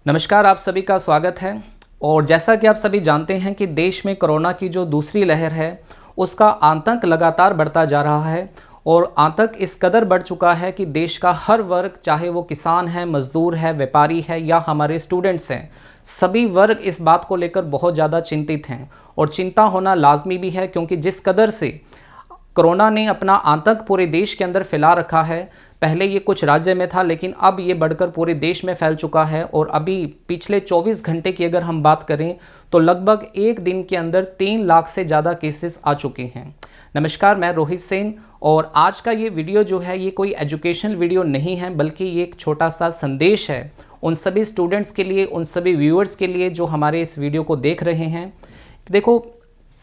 नमस्कार, आप सभी का स्वागत है। और जैसा कि आप सभी जानते हैं कि देश में कोरोना की जो दूसरी लहर है उसका आतंक लगातार बढ़ता जा रहा है और आतंक इस कदर बढ़ चुका है कि देश का हर वर्ग, चाहे वो किसान है, मजदूर है, व्यापारी है या हमारे स्टूडेंट्स हैं, सभी वर्ग इस बात को लेकर बहुत ज़्यादा चिंतित हैं। और चिंता होना लाजमी भी है क्योंकि जिस कदर से कोरोना ने अपना आतंक पूरे देश के अंदर फैला रखा है, पहले ये कुछ राज्य में था लेकिन अब ये बढ़कर पूरे देश में फैल चुका है। और अभी पिछले 24 घंटे की अगर हम बात करें तो लगभग एक दिन के अंदर 3 लाख से ज़्यादा केसेस आ चुके हैं। नमस्कार, मैं रोहित सेन और आज का ये वीडियो जो है ये कोई एजुकेशनल वीडियो नहीं है, बल्कि ये एक छोटा सा संदेश है उन सभी स्टूडेंट्स के लिए, उन सभी व्यूअर्स के लिए जो हमारे इस वीडियो को देख रहे हैं। देखो,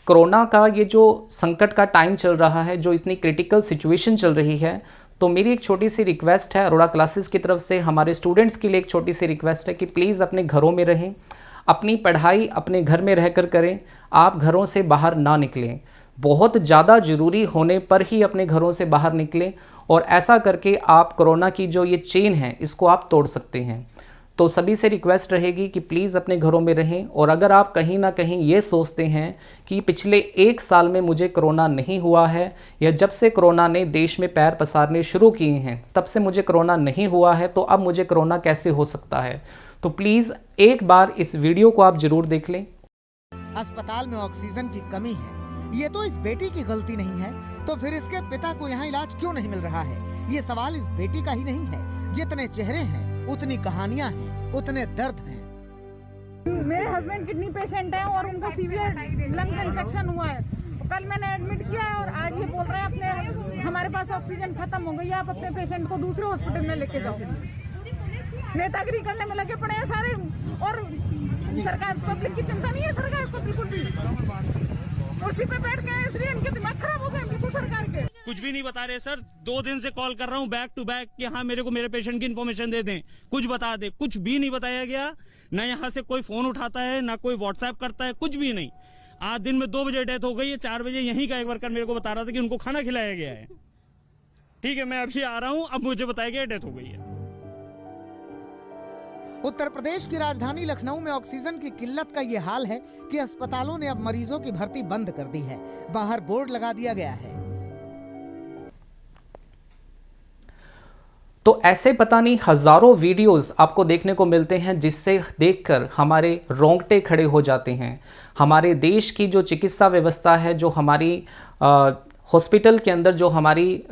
कोरोना का ये जो संकट का टाइम चल रहा है, जो इतनी क्रिटिकल सिचुएशन चल रही है, तो मेरी एक छोटी सी रिक्वेस्ट है अरोड़ा क्लासेस की तरफ से हमारे स्टूडेंट्स के लिए एक छोटी सी रिक्वेस्ट है कि प्लीज़ अपने घरों में रहें, अपनी पढ़ाई अपने घर में रहकर करें, आप घरों से बाहर ना निकलें। बहुत ज़्यादा ज़रूरी होने पर ही अपने घरों से बाहर निकलें और ऐसा करके आप कोरोना की जो ये चेन है इसको आप तोड़ सकते हैं। तो सभी से रिक्वेस्ट रहेगी कि प्लीज़ अपने घरों में रहें। और अगर आप कहीं ना कहीं ये सोचते हैं कि पिछले 1 साल में मुझे कोरोना नहीं हुआ है या जब से कोरोना ने देश में पैर पसारने शुरू किए हैं तब से मुझे कोरोना नहीं हुआ है, तो अब मुझे कोरोना कैसे हो सकता है, तो प्लीज़ एक बार इस वीडियो को आप ज़रूर देख लें। अस्पताल में ऑक्सीजन की कमी है, ये तो इस बेटी की गलती नहीं है, तो फिर इसके पिता को यहाँ इलाज क्यों नहीं मिल रहा है? ये सवाल इस बेटी का ही नहीं है। जितने चेहरे हैं उतनी कहानियां हैं, उतने दर्द हैं। मेरे हस्बैंड किडनी पेशेंट हैं और उनका सीवियर लंग्स इन्फेक्शन हुआ है। कल मैंने एडमिट किया है और आज ये बोल रहे हैं अपने हमारे पास ऑक्सीजन खत्म हो गई है, आप अपने पेशेंट को दूसरे हॉस्पिटल में लेके जाओ। नेतागिरी करने में लगे पड़े हैं सारे। और सरकार, पब्लिक की चिंता नहीं है सरकार को बिल्कुल भी। कुर्सी पे बैठ गए इसलिए इनके दिमाग खराब हो गए बिल्कुल सरकार के। कुछ भी नहीं बता रहे सर, 2 दिन से कॉल कर रहा हूँ बैक टू बैक कि हाँ मेरे को मेरे पेशेंट की इन्फॉर्मेशन दे दें, कुछ बता दे। कुछ भी नहीं बताया गया, ना यहाँ से कोई फोन उठाता है, ना कोई व्हाट्सएप करता है, कुछ भी नहीं। आज दिन में 2 बजे डेथ हो गई है, 4 बजे यहीं का एक वर्कर मेरे को बता रहा था कि उनको खाना खिलाया गया है। ठीक है, मैं अभी आ रहा हूँ, अब मुझे बताया गया डेथ हो गई है। उत्तर प्रदेश की राजधानी लखनऊ में ऑक्सीजन की किल्लत का ये हाल है कि अस्पतालों ने अब मरीजों की भर्ती बंद कर दी है। बाहर बोर्ड लगा दिया गया है। तो ऐसे पता नहीं हज़ारों वीडियोस आपको देखने को मिलते हैं जिससे देखकर हमारे रोंगटे खड़े हो जाते हैं। हमारे देश की जो चिकित्सा व्यवस्था है, जो हमारी हॉस्पिटल के अंदर जो हमारी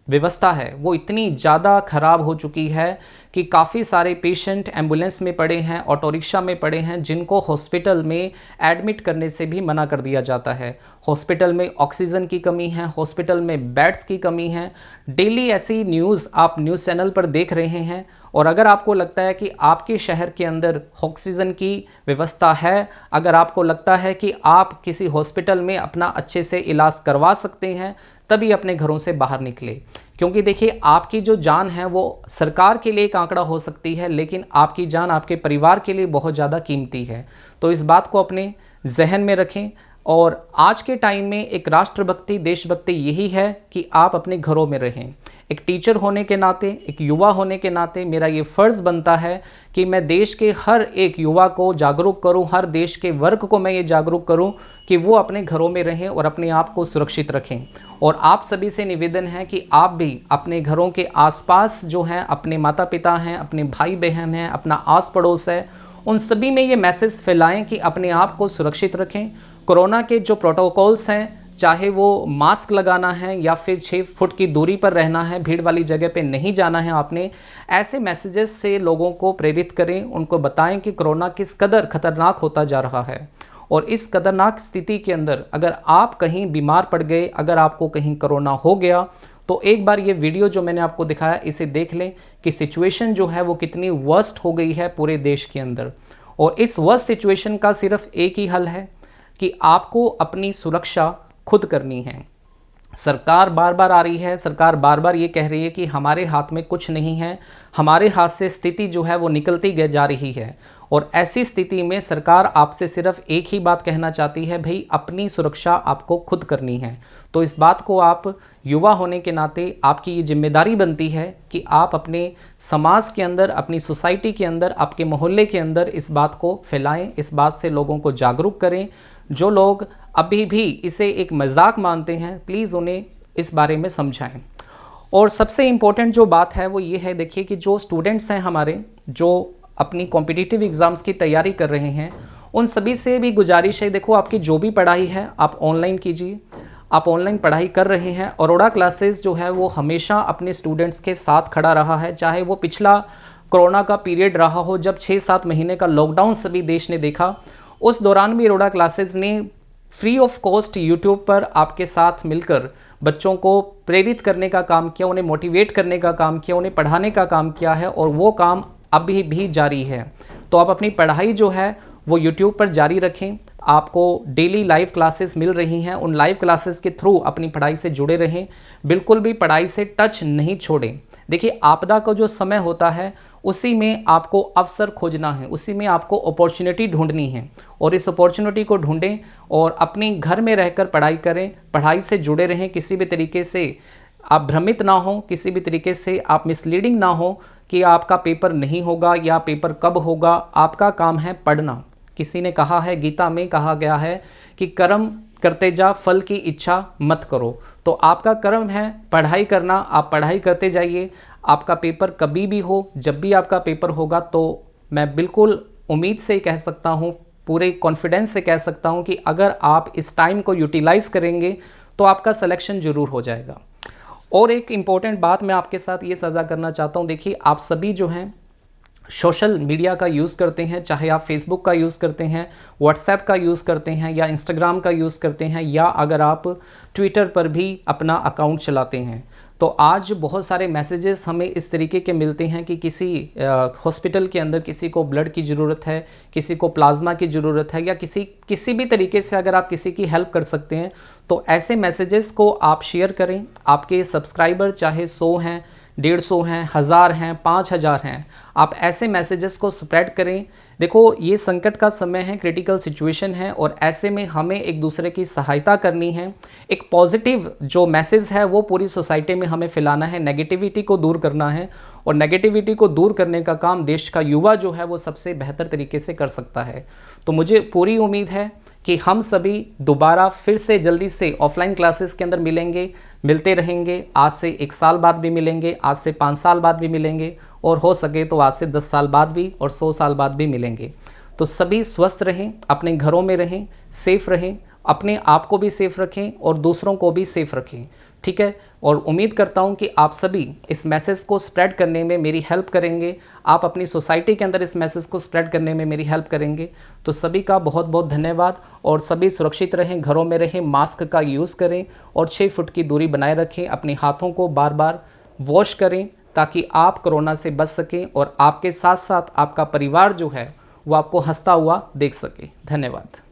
व्यवस्था है वो इतनी ज़्यादा ख़राब हो चुकी है कि काफ़ी सारे पेशेंट एम्बुलेंस में पड़े हैं, ऑटो रिक्शा में पड़े हैं, जिनको हॉस्पिटल में एडमिट करने से भी मना कर दिया जाता है। हॉस्पिटल में ऑक्सीजन की कमी है, हॉस्पिटल में बेड्स की कमी है। डेली ऐसी न्यूज़ आप न्यूज़ चैनल पर देख रहे हैं। और अगर आपको लगता है कि आपके शहर के अंदर ऑक्सीजन की व्यवस्था है, अगर आपको लगता है कि आप किसी हॉस्पिटल में अपना अच्छे से इलाज करवा सकते हैं, तभी अपने घरों से बाहर निकले। क्योंकि देखिए, आपकी जो जान है वो सरकार के लिए एक आंकड़ा हो सकती है, लेकिन आपकी जान आपके परिवार के लिए बहुत ज़्यादा कीमती है। तो इस बात को अपने जहन में रखें। और आज के टाइम में एक राष्ट्रभक्ति, देशभक्ति यही है कि आप अपने घरों में रहें। एक टीचर होने के नाते, एक युवा होने के नाते मेरा ये फ़र्ज़ बनता है कि मैं देश के हर एक युवा को जागरूक करूं, हर देश के वर्ग को मैं ये जागरूक करूं कि वो अपने घरों में रहें और अपने आप को सुरक्षित रखें। और आप सभी से निवेदन है कि आप भी अपने घरों के आसपास जो हैं, अपने माता पिता हैं, अपने भाई बहन हैं, अपना आस पड़ोस है, उन सभी में ये मैसेज फैलाएं कि अपने आप को सुरक्षित रखें। कोरोना के जो प्रोटोकॉल्स हैं, चाहे वो मास्क लगाना है या फिर 6 फुट की दूरी पर रहना है, भीड़ वाली जगह पे नहीं जाना है, आपने ऐसे मैसेजेस से लोगों को प्रेरित करें, उनको बताएं कि कोरोना किस कदर खतरनाक होता जा रहा है। और इस खतरनाक स्थिति के अंदर अगर आप कहीं बीमार पड़ गए, अगर आपको कहीं कोरोना हो गया, तो एक बार ये वीडियो जो मैंने आपको दिखाया इसे देख लें कि सिचुएशन जो है वो कितनी वर्स्ट हो गई है पूरे देश के अंदर। और इस वर्स्ट सिचुएशन का सिर्फ एक ही हल है कि आपको अपनी सुरक्षा खुद करनी है। सरकार बार बार आ रही है, सरकार बार बार ये कह रही है कि हमारे हाथ में कुछ नहीं है, हमारे हाथ से स्थिति जो है वो निकलती जा रही है। और ऐसी स्थिति में सरकार आपसे सिर्फ एक ही बात कहना चाहती है, भाई अपनी सुरक्षा आपको खुद करनी है। तो इस बात को आप युवा होने के नाते आपकी ये जिम्मेदारी बनती है कि आप अपने समाज के अंदर, अपनी सोसाइटी के अंदर, आपके मोहल्ले के अंदर इस बात को फैलाएं, इस बात से लोगों को जागरूक करें। जो लोग अभी भी इसे एक मजाक मानते हैं, प्लीज़ उन्हें इस बारे में समझाएं। और सबसे इम्पोर्टेंट जो बात है वो ये है, देखिए कि जो स्टूडेंट्स हैं हमारे, जो अपनी कॉम्पिटिटिव एग्ज़ाम्स की तैयारी कर रहे हैं, उन सभी से भी गुजारिश है, देखो आपकी जो भी पढ़ाई है आप ऑनलाइन कीजिए। आप ऑनलाइन पढ़ाई कर रहे हैं, अरोड़ा क्लासेस जो है वो हमेशा अपने स्टूडेंट्स के साथ खड़ा रहा है, चाहे वो पिछला कोरोना का पीरियड रहा हो जब 6-7 महीने का लॉकडाउन सभी देश ने देखा, उस दौरान भी अरोड़ा क्लासेस ने फ्री ऑफ कॉस्ट यूट्यूब पर आपके साथ मिलकर बच्चों को प्रेरित करने का काम किया, उन्हें मोटिवेट करने का काम किया, उन्हें पढ़ाने का काम किया है, और वो काम अभी भी जारी है। तो आप अपनी पढ़ाई जो है वो यूट्यूब पर जारी रखें। आपको डेली लाइव क्लासेस मिल रही हैं, उन लाइव क्लासेस के थ्रू अपनी पढ़ाई से जुड़े रहें, बिल्कुल भी पढ़ाई से टच नहीं छोड़ें। देखिए आपदा का जो समय होता है उसी में आपको अवसर खोजना है, उसी में आपको अपॉर्चुनिटी ढूंढनी है, और इस अपॉर्चुनिटी को ढूंढें और अपने घर में रहकर पढ़ाई करें, पढ़ाई से जुड़े रहें। किसी भी तरीके से आप भ्रमित ना हो, किसी भी तरीके से आप मिसलीडिंग ना हो कि आपका पेपर नहीं होगा या पेपर कब होगा। आपका काम है पढ़ना। किसी ने कहा है, गीता में कहा गया है कि कर्म करते जा, फल की इच्छा मत करो। तो आपका कर्म है पढ़ाई करना, आप पढ़ाई करते जाइए। आपका पेपर कभी भी हो, जब भी आपका पेपर होगा, तो मैं बिल्कुल उम्मीद से कह सकता हूँ, पूरे कॉन्फिडेंस से कह सकता हूँ कि अगर आप इस टाइम को यूटिलाइज़ करेंगे तो आपका सिलेक्शन ज़रूर हो जाएगा। और एक इम्पॉर्टेंट बात मैं आपके साथ ये साझा करना चाहता हूँ। देखिए आप सभी जो हैं सोशल मीडिया का यूज़ करते हैं, चाहे आप फेसबुक का यूज़ करते हैं, व्हाट्सएप का यूज़ करते हैं, या इंस्टाग्राम का यूज़ करते हैं, या अगर आप ट्विटर पर भी अपना अकाउंट चलाते हैं, तो आज बहुत सारे मैसेजेस हमें इस तरीके के मिलते हैं कि किसी हॉस्पिटल के अंदर किसी को ब्लड की ज़रूरत है, किसी को प्लाज्मा की ज़रूरत है, या किसी भी तरीके से अगर आप किसी की हेल्प कर सकते हैं तो ऐसे मैसेजेस को आप शेयर करें। आपके सब्सक्राइबर चाहे 100 हैं, 150 हैं, 1000 हैं, 5000 हैं, आप ऐसे मैसेजेस को स्प्रेड करें। देखो ये संकट का समय है, क्रिटिकल सिचुएशन है, और ऐसे में हमें एक दूसरे की सहायता करनी है। एक पॉजिटिव जो मैसेज है वो पूरी सोसाइटी में हमें फैलाना है, नेगेटिविटी को दूर करना है, और नेगेटिविटी को दूर करने का काम देश का युवा जो है वो सबसे बेहतर तरीके से कर सकता है। तो मुझे पूरी उम्मीद है कि हम सभी दोबारा फिर से जल्दी से ऑफलाइन क्लासेस के अंदर मिलते रहेंगे। आज से 1 साल बाद भी मिलेंगे, आज से 5 साल बाद भी मिलेंगे, और हो सके तो आज से 10 साल बाद भी और 100 साल बाद भी मिलेंगे। तो सभी स्वस्थ रहें, अपने घरों में रहें, सेफ रहें, अपने आप को भी सेफ रखें और दूसरों को भी सेफ रखें, ठीक है। और उम्मीद करता हूं कि आप सभी इस मैसेज को स्प्रेड करने में मेरी हेल्प करेंगे, आप अपनी सोसाइटी के अंदर इस मैसेज को स्प्रेड करने में मेरी हेल्प करेंगे। तो सभी का बहुत बहुत धन्यवाद, और सभी सुरक्षित रहें, घरों में रहें, मास्क का यूज़ करें और 6 फुट की दूरी बनाए रखें। अपने हाथों को बार बार वॉश करें ताकि आप कोरोना से बच सकें, और आपके साथ साथ आपका परिवार जो है वो आपको हंसता हुआ देख सके। धन्यवाद।